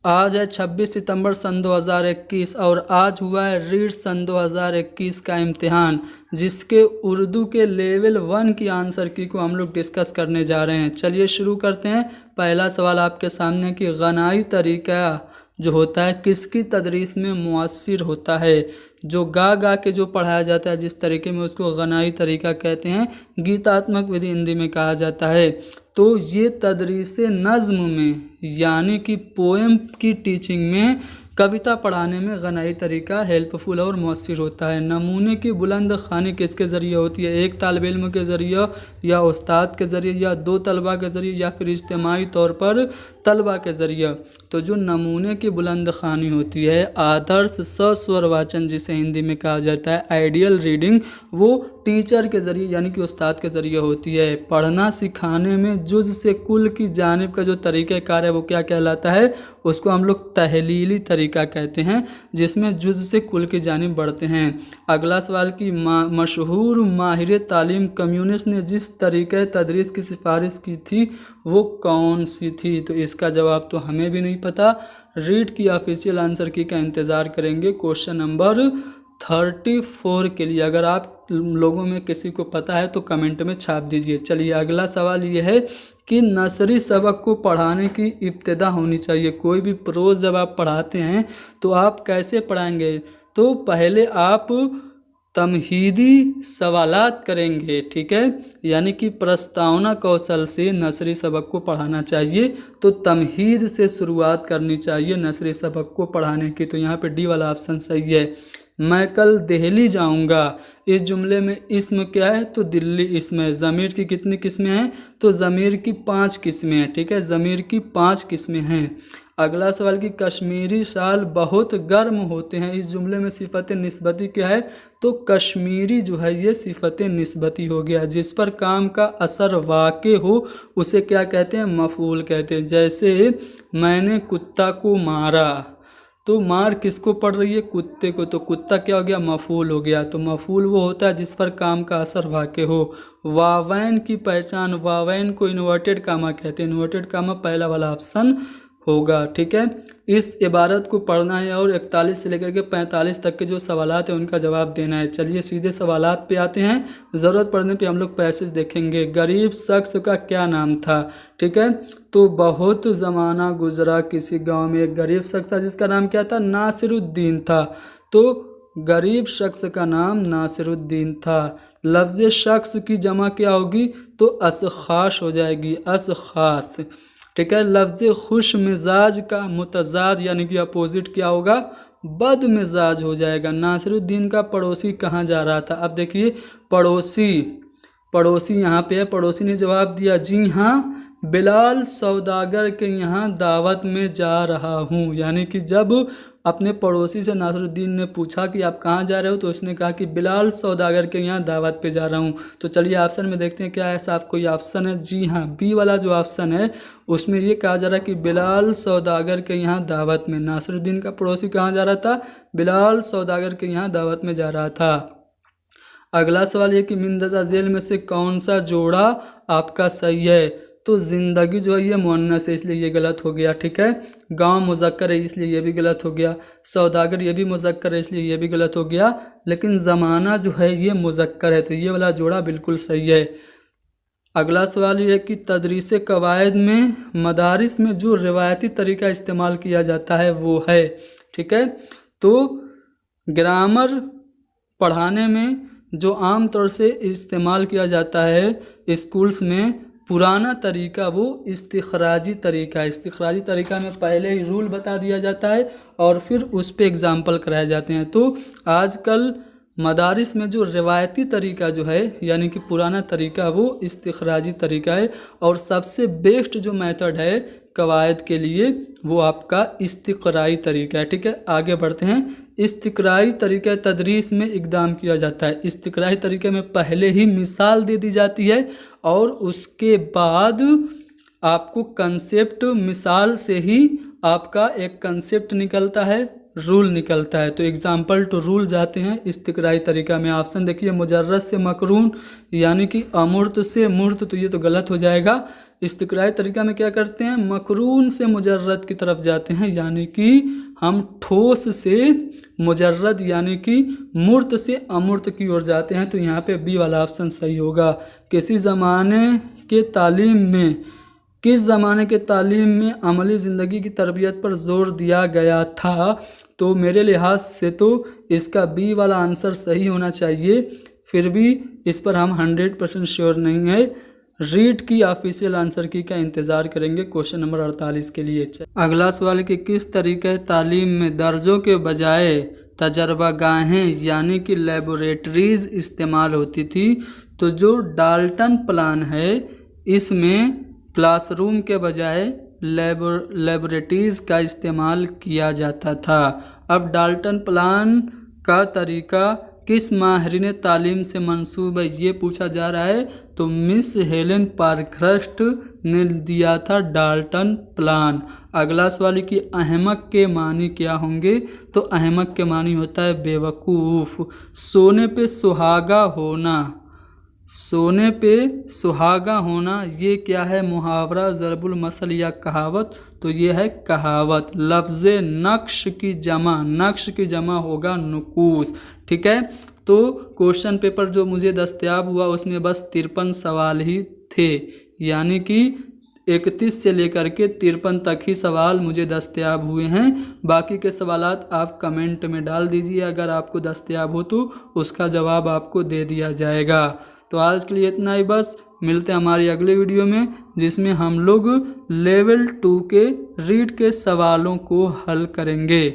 आज है 26 सितंबर सन 2021 और आज हुआ है रीट सन 2021 का इम्तिहान, जिसके उर्दू के लेवल 1 की आंसर की को हम लोग डिस्कस करने जा रहे हैं। चलिए शुरू करते हैं। पहला सवाल आपके सामने कि गनाई तरीका जो होता है किसकी तदरीस में मुअस्सिर होता है। जो गा गा के जो पढ़ाया जाता है जिस तरीके में, उसको गनाई तरीका कहते हैं। गीतात्मक विधि हिंदी में कहा जाता है। तो ये तदरीस नज़्म में यानी कि पोएम की टीचिंग में, कविता पढ़ाने में गनाई तरीका हेल्पफुल और मौसर होता है। नमूने की बुलंद ख़ानी किसके ज़रिए होती है? एक तालिब इल्म के ज़रिए, या उस्ताद के ज़रिए, या दो तलबा के ज़रिए, या फिर इज्तिमाई तौर पर तलबा के ज़रिए। तो जो नमूने की बुलंद ख़ानी होती है, आदर्श सस्वर वाचन जिसे हिंदी में कहा जाता है, आइडियल रीडिंग, वो टीचर के ज़रिए यानी कि उस्ताद के ज़रिए होती है। पढ़ना सिखाने में जुज़ से कुल की जानिब का जो तरीक़ाकार है वो क्या कहलाता है? उसको हम लोग तहलीली तरीका कहते हैं, जिसमें जुज़ से कुल की जानिब बढ़ते हैं। अगला सवाल कि मशहूर माहिर तालीम कम्युनिस्ट ने जिस तरीक़े तदरीस की सिफारिश की थी वो कौन सी थी? तो इसका जवाब तो हमें भी नहीं पता। रीड की ऑफिशियल आंसर की का इंतज़ार करेंगे क्वेश्चन नंबर 34 के लिए। अगर आप लोगों में किसी को पता है तो कमेंट में छाप दीजिए। चलिए अगला सवाल ये है कि नसरी सबक को पढ़ाने की इब्तिदा होनी चाहिए। कोई भी प्रोज जब आप पढ़ाते हैं तो आप कैसे पढ़ाएंगे? तो पहले आप तमहीदी सवालात करेंगे, ठीक है, यानी कि प्रस्तावना कौशल से नसरी सबक को पढ़ाना चाहिए। तो तमहीद से शुरुआत करनी चाहिए नसरी सबक को पढ़ाने की। तो यहाँ पे डी वाला ऑप्शन सही है। मैं कल दिल्ली जाऊंगा, इस जुमले में इस्म क्या है? तो दिल्ली इस्म है। ज़मीर की कितनी किस्में हैं? तो ज़मीर की 5 किस्में हैं, ठीक है, ज़मीर की 5 किस्में हैं। अगला सवाल कि कश्मीरी शाल बहुत गर्म होते हैं, इस जुमले में सिफत निस्बती क्या है? तो कश्मीरी जो है ये सिफत निस्बती हो गया। जिस पर काम का असर वाक़े हो उसे क्या कहते हैं? मफ़ूल कहते हैं। जैसे मैंने कुत्ता को मारा, तो मार किसको पड़ रही है? कुत्ते को। तो कुत्ता क्या हो गया? मफ़ूल हो गया। तो मफ़ूल वो होता है जिस पर काम का असर वाक़े हो। वावैन की पहचान, वावैन को इन्वर्टेड कामा कहते हैं। इन्वर्टेड कामा पहला वाला ऑप्शन होगा, ठीक है। इस इबारत को पढ़ना है और 41 से लेकर के 45 तक के जो सवालात हैं उनका जवाब देना है। चलिए सीधे सवालात पे आते हैं। ज़रूरत पड़ने पे हम लोग पैसेज देखेंगे। गरीब शख्स का क्या नाम था? ठीक है, तो बहुत ज़माना गुजरा किसी गांव में एक गरीब शख्स था जिसका नाम क्या था? नासिरुद्दीन था। तो गरीब शख्स का नाम नासिरुद्दीन था। लफ्ज़ शख्स की जमा क्या होगी? तो अशखास हो जाएगी, अशखास, ठीक है। लफ्ज़ खुश मिजाज का मुतजाद यानी कि अपोजिट क्या होगा? बद मिजाज हो जाएगा। नासिरुद्दीन का पड़ोसी कहाँ जा रहा था? अब देखिए पड़ोसी, पड़ोसी यहाँ पे है। पड़ोसी ने जवाब दिया जी हाँ, बिलाल सौदागर के यहाँ दावत में जा रहा हूँ। यानी कि जब अपने पड़ोसी से नासिरुद्दीन ने पूछा कि आप कहाँ जा रहे हो, तो उसने कहा कि बिलाल सौदागर के यहाँ दावत पे जा रहा हूँ। तो चलिए ऑप्शन में देखते हैं क्या ऐसा कोई ऑप्शन है। जी हाँ, बी वाला जो ऑप्शन है उसमें ये कहा जा रहा है कि बिलाल सौदागर के यहाँ दावत में। नासिरुद्दीन का पड़ोसी कहाँ जा रहा था? बिलाल सौदागर के यहाँ दावत में जा रहा था। अगला सवाल ये कि मिंदजा झेल में से कौन सा जोड़ा आपका सही है? तो ज़िंदगी जो है ये मुअन्नस है इसलिए ये गलत हो गया, ठीक है। गांव मुज़क्कर है इसलिए ये भी गलत हो गया। सौदागर ये भी मुज़क्कर है इसलिए ये भी गलत हो गया। लेकिन ज़माना जो है ये मुज़क्कर है, तो ये वाला जोड़ा बिल्कुल सही है। अगला सवाल ये है कि तदरीस कवायद में मदारिस में जो रिवायती तरीका इस्तेमाल किया जाता है वो है, ठीक है। तो ग्रामर पढ़ाने में जो आम तौर से इस्तेमाल किया जाता है स्कूल्स में, पुराना तरीका वो इस्तिखराजी तरीका है। इस्तिखराजी तरीका में पहले ही रूल बता दिया जाता है और फिर उस पे एग्जाम्पल कराए जाते हैं। तो आजकल मदारिस में जो रिवायती तरीका जो है यानी कि पुराना तरीका वो इस्तिखराजी तरीका है। और सबसे बेस्ट जो मेथड है कवायद के लिए वो आपका इस्तिक़राई तरीका है, ठीक है। आगे बढ़ते हैं। इस्तिक़राई तरीका तदरीस में इक़दाम किया जाता है। इस्तिक़राई तरीके में पहले ही मिसाल दे दी जाती है और उसके बाद आपको कंसेप्ट, मिसाल से ही आपका एक कंसेप्ट निकलता है, रूल निकलता है। तो एग्जाम्पल टू रूल जाते हैं इस्तिक़राई तरीका में। ऑप्शन देखिए, मुजर्रद से मकरून यानी कि अमूर्त से मूर्त, तो ये तो गलत हो जाएगा। इस्तिक़राई तरीका में क्या करते हैं, मकरून से मुजर्रद की तरफ जाते हैं, यानी कि हम ठोस से मुजर्रद यानी कि मूर्त से अमूर्त की ओर जाते हैं। तो यहाँ पे बी वाला ऑप्शन सही होगा। किस ज़माने के तालीम में अमली ज़िंदगी की तरबियत पर जोर दिया गया था? तो मेरे लिहाज से तो इसका बी वाला आंसर सही होना चाहिए, फिर भी इस पर हम 100% श्योर नहीं है। रीट की ऑफिशियल आंसर की का इंतज़ार करेंगे क्वेश्चन नंबर 48 के लिए। अगला सवाल कि किस तरीके तालीम में दर्जों के बजाय तजर्बागाहें यानी कि लेबोरेटरीज़ इस्तेमाल होती थी? तो जो डाल्टन प्लान है इसमें क्लासरूम के बजाय लेबोरेटरीज़ का इस्तेमाल किया जाता था। अब डाल्टन प्लान का तरीका किस माहिरीन तालीम से मंसूब है, ये पूछा जा रहा है। तो मिस हेलेन पारक्रस्ट ने दिया था डाल्टन प्लान। अगला सवाल कि अहमक के मानी क्या होंगे? तो अहमक के मानी होता है बेवकूफ़। सोने पे सुहागा होना ये क्या है, मुहावरा, ज़रबुल मसल या कहावत? तो ये है कहावत। लफ्ज़ नक्श की जमा होगा नुकूस। ठीक है, तो क्वेश्चन पेपर जो मुझे दस्तयाब हुआ उसमें बस 53 सवाल ही थे, यानी कि 31 से लेकर के 53 तक ही सवाल मुझे दस्तयाब हुए हैं। बाकी के सवालात आप कमेंट में डाल दीजिए, अगर आपको दस्तयाब हो तो उसका जवाब आपको दे दिया जाएगा। तो आज के लिए इतना ही बस। मिलते हैं हमारी अगले वीडियो में, जिसमें हम लोग लेवल 2 के रीड के सवालों को हल करेंगे।